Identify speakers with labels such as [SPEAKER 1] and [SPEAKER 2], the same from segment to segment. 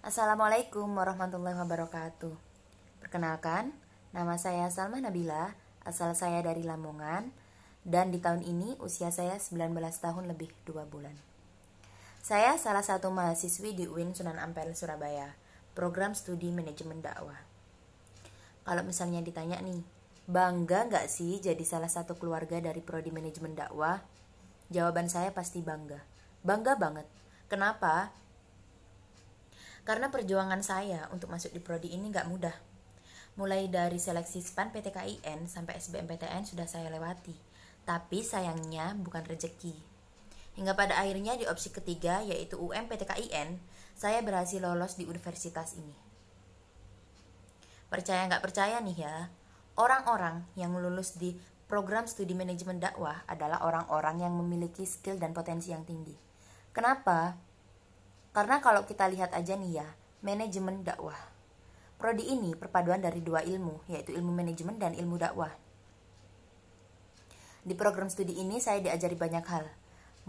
[SPEAKER 1] Assalamualaikum warahmatullahi wabarakatuh. Perkenalkan, nama saya Salma Nabila, asal saya dari Lamongan, dan di tahun ini usia saya 19 tahun lebih 2 bulan. Saya salah satu mahasiswi di UIN Sunan Ampel, Surabaya, program studi manajemen dakwah. Kalau misalnya ditanya nih, bangga nggak sih jadi salah satu keluarga dari prodi manajemen dakwah? Jawaban saya pasti bangga. Bangga banget. Kenapa? Karena perjuangan saya untuk masuk di prodi ini gak mudah. Mulai dari seleksi SPAN PTKIN sampai SBMPTN sudah saya lewati. Tapi sayangnya bukan rezeki. Hingga pada akhirnya di opsi ketiga yaitu UM PTKIN, saya berhasil lolos di universitas ini. Percaya gak percaya nih ya, orang-orang yang lulus di program studi manajemen dakwah adalah orang-orang yang memiliki skill dan potensi yang tinggi. Kenapa? Karena kalau kita lihat aja nih ya, manajemen dakwah. Prodi ini perpaduan dari dua ilmu, yaitu ilmu manajemen dan ilmu dakwah. Di program studi ini saya diajari banyak hal,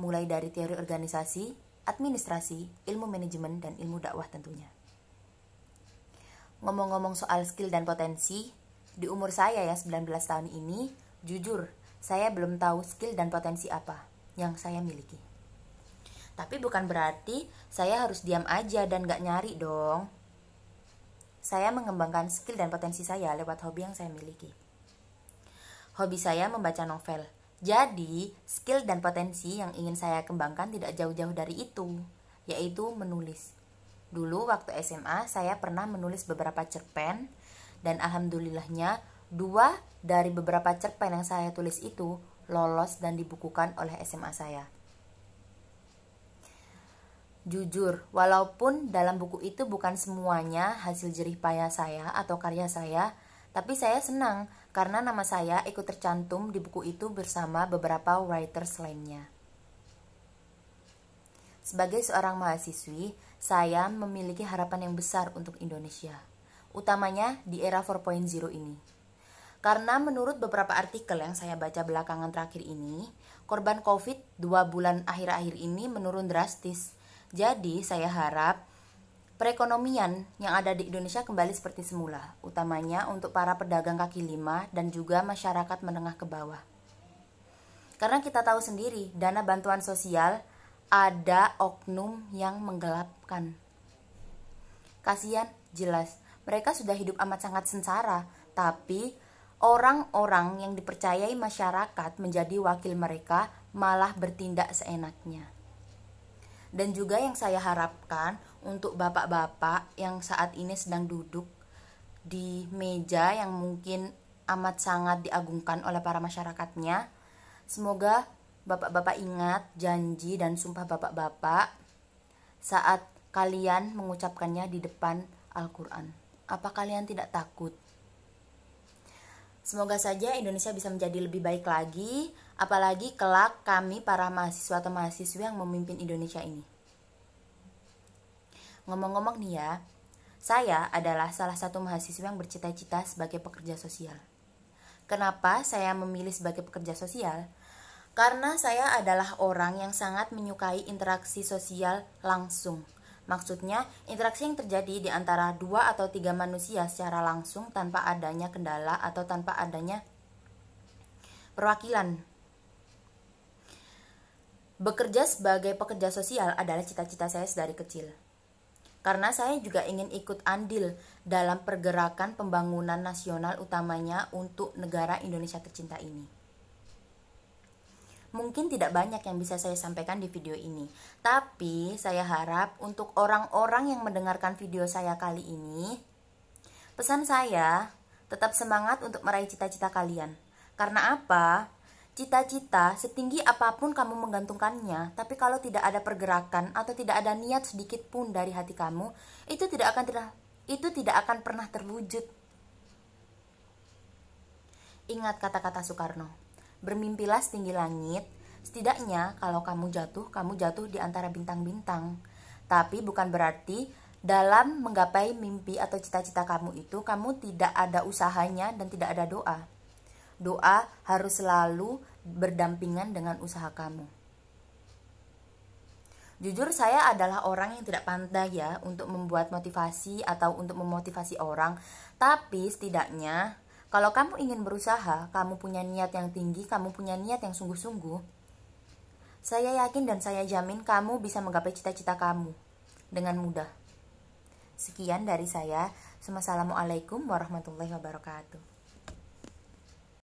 [SPEAKER 1] mulai dari teori organisasi, administrasi, ilmu manajemen, dan ilmu dakwah tentunya. Ngomong-ngomong soal skill dan potensi, di umur saya yang 19 tahun ini, jujur, saya belum tahu skill dan potensi apa yang saya miliki. Tapi bukan berarti saya harus diam aja dan gak nyari dong. Saya mengembangkan skill dan potensi saya lewat hobi yang saya miliki. Hobi saya membaca novel. Jadi, skill dan potensi yang ingin saya kembangkan tidak jauh-jauh dari itu, yaitu menulis. Dulu waktu SMA, saya pernah menulis beberapa cerpen, dan alhamdulillahnya 2 dari beberapa cerpen yang saya tulis itu lolos dan dibukukan oleh SMA saya. Jujur, walaupun dalam buku itu bukan semuanya hasil jerih payah saya atau karya saya, tapi saya senang karena nama saya ikut tercantum di buku itu bersama beberapa writers lainnya. Sebagai seorang mahasiswi, saya memiliki harapan yang besar untuk Indonesia, utamanya di era 4.0 ini. Karena menurut beberapa artikel yang saya baca belakangan terakhir ini, korban COVID 2 bulan akhir-akhir ini menurun drastis. Jadi saya harap perekonomian yang ada di Indonesia kembali seperti semula, utamanya untuk para pedagang kaki lima dan juga masyarakat menengah ke bawah. Karena kita tahu sendiri, dana bantuan sosial ada oknum yang menggelapkan. Kasihan, jelas, mereka sudah hidup amat sangat sengsara, tapi orang-orang yang dipercayai masyarakat menjadi wakil mereka malah bertindak seenaknya. Dan juga yang saya harapkan untuk bapak-bapak yang saat ini sedang duduk di meja yang mungkin amat sangat diagungkan oleh para masyarakatnya, semoga bapak-bapak ingat janji dan sumpah bapak-bapak saat kalian mengucapkannya di depan Al-Quran. Apa kalian tidak takut? Semoga saja Indonesia bisa menjadi lebih baik lagi, apalagi kelak kami para mahasiswa atau mahasiswi yang memimpin Indonesia ini. Ngomong-ngomong nih ya, saya adalah salah satu mahasiswa yang bercita-cita sebagai pekerja sosial. Kenapa saya memilih sebagai pekerja sosial? Karena saya adalah orang yang sangat menyukai interaksi sosial langsung. Maksudnya, interaksi yang terjadi di antara 2 atau 3 manusia secara langsung tanpa adanya kendala atau tanpa adanya perwakilan. Bekerja sebagai pekerja sosial adalah cita-cita saya dari kecil. Karena saya juga ingin ikut andil dalam pergerakan pembangunan nasional utamanya untuk negara Indonesia tercinta ini. Mungkin tidak banyak yang bisa saya sampaikan di video ini, tapi saya harap untuk orang-orang yang mendengarkan video saya kali ini, pesan saya tetap semangat untuk meraih cita-cita kalian. Karena apa? Cita-cita setinggi apapun kamu menggantungkannya, tapi kalau tidak ada pergerakan atau tidak ada niat sedikit pun dari hati kamu, itu tidak akan pernah terwujud. Ingat kata-kata Soekarno, bermimpilah setinggi langit, setidaknya kalau kamu jatuh di antara bintang-bintang. Tapi bukan berarti dalam menggapai mimpi atau cita-cita kamu itu, kamu tidak ada usahanya dan tidak ada doa. Doa harus selalu berdampingan dengan usaha kamu. Jujur saya adalah orang yang tidak pandai ya untuk membuat motivasi atau untuk memotivasi orang. Tapi setidaknya kalau kamu ingin berusaha, kamu punya niat yang tinggi, kamu punya niat yang sungguh-sungguh, saya yakin dan saya jamin kamu bisa menggapai cita-cita kamu dengan mudah. Sekian dari saya. Wassalamualaikum warahmatullahi wabarakatuh.